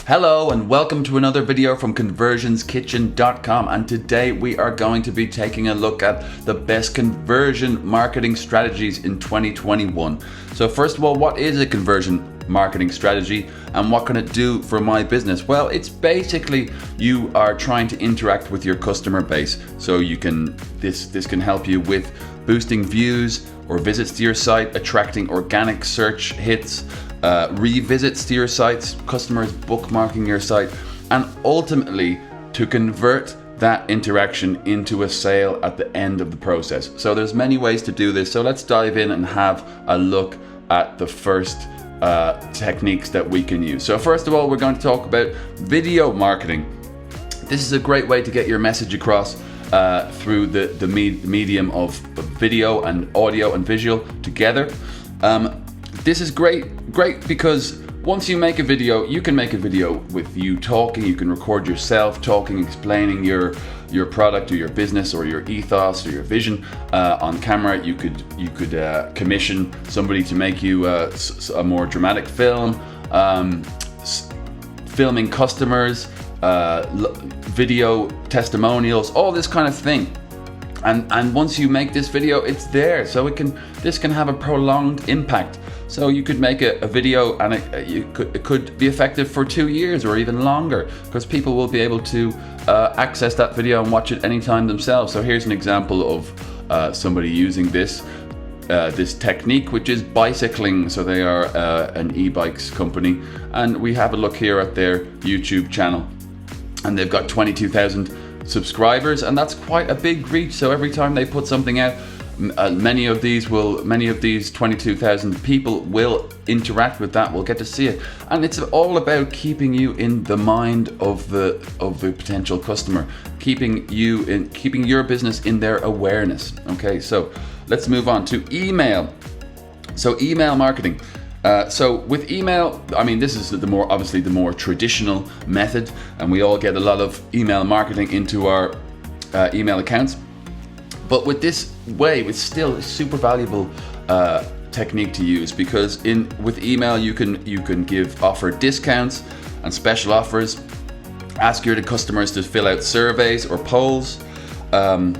Hello and welcome to another video from conversionskitchen.com, and today we are going to be taking a look at the best conversion marketing strategies in 2021. So first of all, what is a conversion marketing strategy and what can it do for my business? Well, it's basically you are trying to interact with your customer base. So you can this can help you with boosting views or visits to your site, attracting organic search hits, revisits to your sites, customers bookmarking your site, and ultimately to convert that interaction into a sale at the end of the process. So there's many ways to do this. So let's dive in and have a look at the first techniques that we can use. So first of all, we're going to talk about video marketing. This is a great way to get your message across through the medium of video and audio and visual together. This is great because once you make a video, you can make a video with you talking. You can record yourself talking, explaining your product or your business or your ethos or your vision on camera. You could commission somebody to make you a more dramatic film, filming customers, video testimonials, all this kind of thing. And once you make this video, it's there, so this can have a prolonged impact. So you could make a video and it could be effective for 2 years or even longer, because people will be able to access that video and watch it anytime themselves. So here's an example of somebody using this technique, which is bicycling. So they are an e-bikes company, and we have a look here at their YouTube channel, and they've got 22,000 subscribers, and that's quite a big reach. So every time they put something out, many of these 22,000 people will interact with that, will get to see it, and it's all about keeping you in the mind of the potential customer, keeping your business in their awareness. Okay, so let's move on to email. So email marketing. So with email, I mean, this is the more traditional method, and we all get a lot of email marketing into our email accounts. But with this way, it's still a super valuable technique to use, because with email you can offer discounts and special offers, ask your customers to fill out surveys or polls. And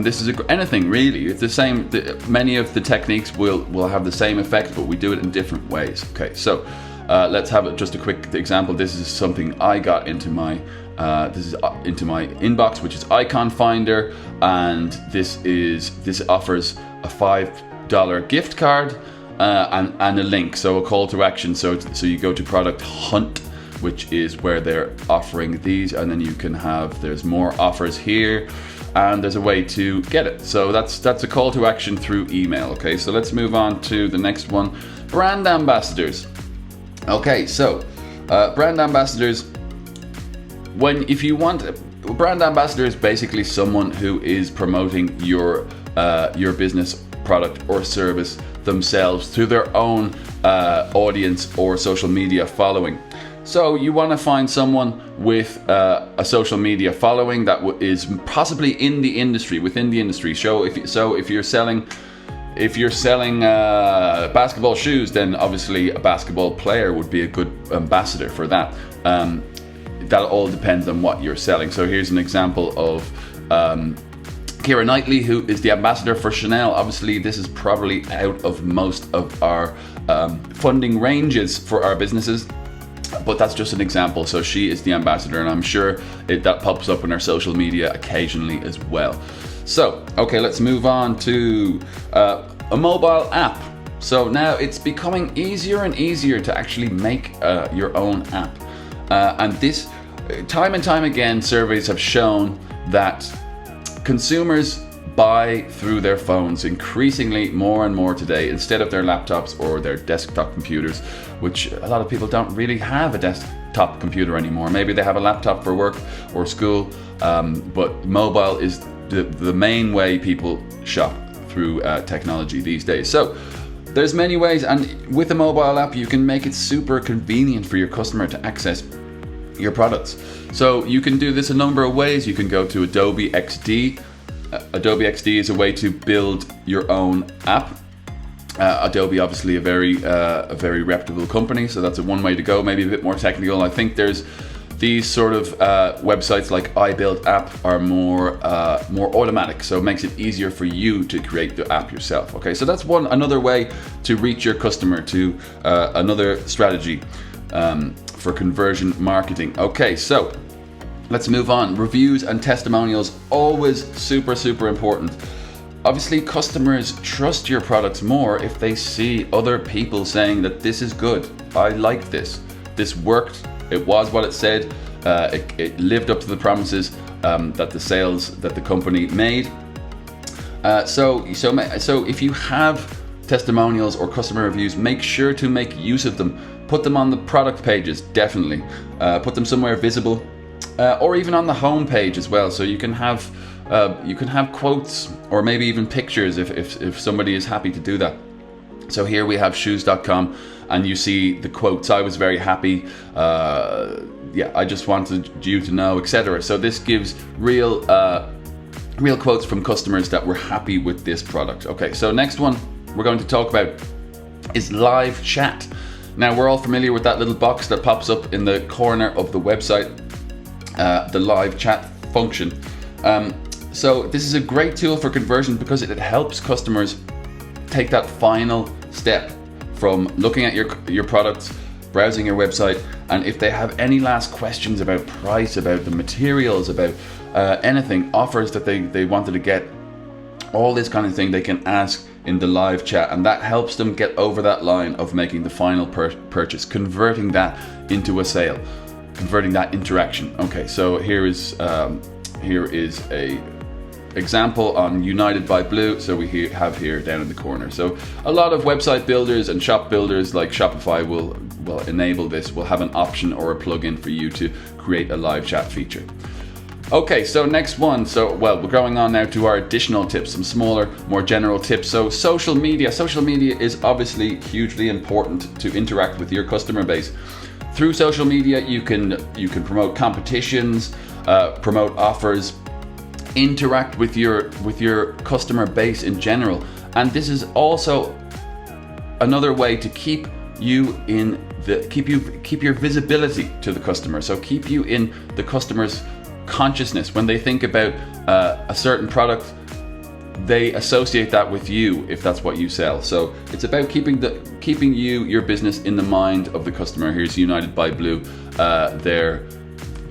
this is anything really. It's the same. Many of the techniques will have the same effect, but we do it in different ways. Okay, so let's have just a quick example. This is something I got into my inbox, which is Icon Finder, and this offers a $5 gift card and a link, so a call to action. So you go to Product Hunt, which is where they're offering these, and then there's more offers here, and there's a way to get it. So that's a call to action through email. Okay, so let's move on to the next one, brand ambassadors. Okay, so brand ambassadors. If you want, a brand ambassador is basically someone who is promoting your business, product or service themselves through their own audience or social media following. So you want to find someone with a social media following that is possibly within the industry. So if you're selling basketball shoes, then obviously a basketball player would be a good ambassador for that. That all depends on what you're selling. So here's an example of Keira Knightley, who is the ambassador for Chanel. Obviously, this is probably out of most of our funding ranges for our businesses, but that's just an example. So she is the ambassador, and I'm sure that pops up in our social media occasionally as well. So, okay, let's move on to a mobile app. So now it's becoming easier and easier to actually make your own app. And this, time and time again, surveys have shown that consumers buy through their phones increasingly more and more today, instead of their laptops or their desktop computers, which a lot of people don't really have a desktop computer anymore. Maybe they have a laptop for work or school, but mobile is the main way people shop through technology these days. So there's many ways, and with a mobile app you can make it super convenient for your customer to access your products. So you can do this a number of ways. You can go to Adobe XD. Adobe XD is a way to build your own app. Adobe, obviously a very reputable company, so that's one way to go. Maybe a bit more technical. I think there's these sort of websites like iBuildApp are more automatic, so it makes it easier for you to create the app yourself. Okay, so that's another way to reach your customer, to another strategy for conversion marketing. Okay, so let's move on. Reviews and testimonials, always super important. Obviously, customers trust your products more if they see other people saying that this is good, I like this worked, it was what it said, it lived up to the promises that the company made. So if you have testimonials or customer reviews, make sure to make use of them. Put them on the product pages, definitely. Put them somewhere visible, or even on the home page as well. So you can have quotes or maybe even pictures if somebody is happy to do that. So here we have shoes.com, and you see the quotes. I was very happy. I just wanted you to know, etc. So this gives real quotes from customers that were happy with this product. Okay, so next one we're going to talk about is live chat. Now, we're all familiar with that little box that pops up in the corner of the website, the live chat function. So this is a great tool for conversion because it helps customers take that final step from looking at your products, browsing your website, and if they have any last questions about price, about the materials, about anything, offers that they wanted to get, all this kind of thing they can ask in the live chat, and that helps them get over that line of making the final purchase, converting that into a sale, converting that interaction. Okay, so here is a example on United by Blue. So we have here down in the corner. So a lot of website builders and shop builders like Shopify will enable this, will have an option or a plugin for you to create a live chat feature. Okay, so next one. So, we're going on now to our additional tips, some smaller, more general tips. So social media. Social media is obviously hugely important to interact with your customer base. Through social media, you can promote competitions, promote offers, interact with your customer base in general. And this is also another way to keep your visibility to the customer. So keep you in the customer's consciousness. When they think about a certain product, they associate that with you if that's what you sell. So it's about keeping your business in the mind of the customer. Here's United by Blue,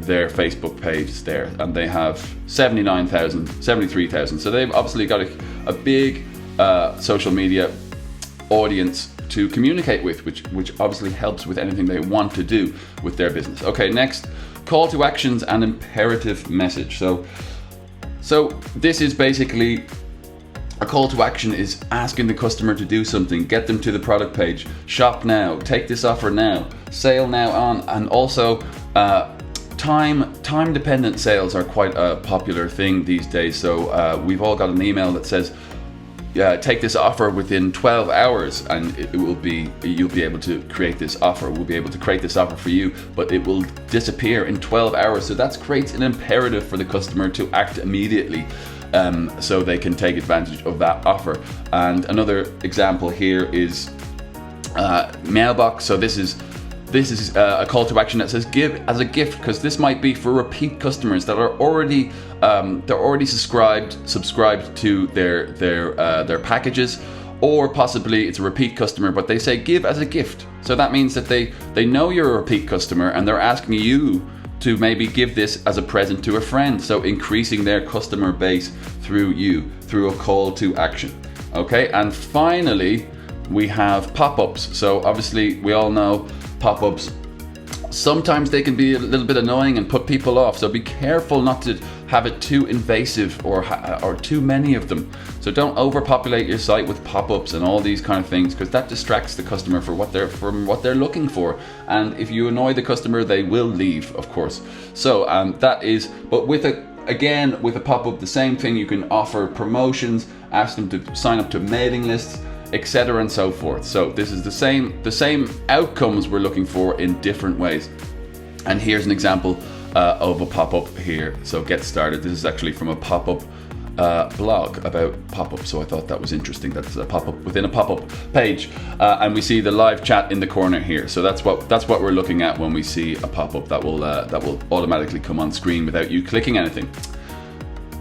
their Facebook page there, and they have 73,000. So they've obviously got a big social media audience to communicate with, which obviously helps with anything they want to do with their business. Okay, next, call to actions and imperative message. So this is basically a call to action is asking the customer to do something, get them to the product page, shop now, take this offer now, sale now on, and also time dependent sales are quite a popular thing these days. So we've all got an email that says, take this offer within 12 hours and you'll be able to create this offer. We'll be able to create this offer for you, but it will disappear in 12 hours. So that creates an imperative for the customer to act immediately, so they can take advantage of that offer. And another example here is mailbox. So this is a call to action that says give as a gift, because this might be for repeat customers that are already subscribed to their packages, or possibly it's a repeat customer, but they say give as a gift. So that means that they know you're a repeat customer and they're asking you to maybe give this as a present to a friend. So increasing their customer base through a call to action. Okay, and finally we have pop-ups. So obviously we all know pop-ups, sometimes they can be a little bit annoying and put people off. So be careful not to have it too invasive or too many of them. So don't overpopulate your site with pop-ups and all these kind of things, because that distracts the customer from what they're looking for. And if you annoy the customer, they will leave, of course. So but with a pop-up, the same thing. You can offer promotions, ask them to sign up to mailing lists, etc. and so forth. So this is the same outcomes we're looking for in different ways. And here's an example of a pop-up here. So get started. This is actually from a pop-up blog about pop-up, so I thought that was interesting. That's a pop-up within a pop-up page, and we see the live chat in the corner here. So that's what we're looking at when we see a pop-up that will automatically come on screen without you clicking anything.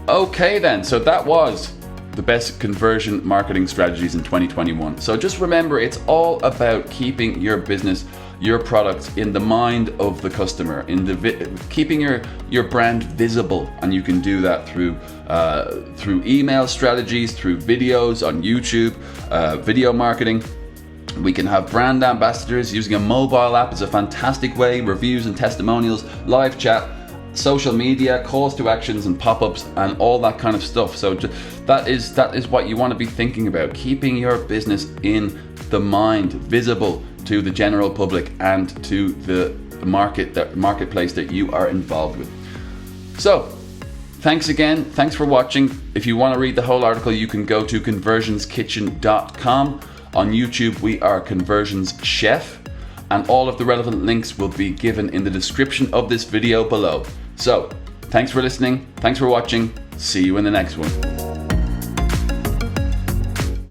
Okay then, so that was the best conversion marketing strategies in 2021. So just remember, it's all about keeping your business, your products in the mind of the customer, keeping your brand visible, and you can do that through email strategies, through videos on YouTube, video marketing. We can have brand ambassadors. Using a mobile app is a fantastic way. Reviews and testimonials, live chat, social media, calls to actions and pop-ups and all that kind of stuff. So that is what you want to be thinking about, keeping your business in the mind, visible to the general public and to the marketplace that you are involved with. So thanks again. Thanks for watching. If you want to read the whole article, you can go to conversionskitchen.com. On YouTube, we are Conversions Chef, and all of the relevant links will be given in the description of this video below. So, thanks for listening, thanks for watching, see you in the next one.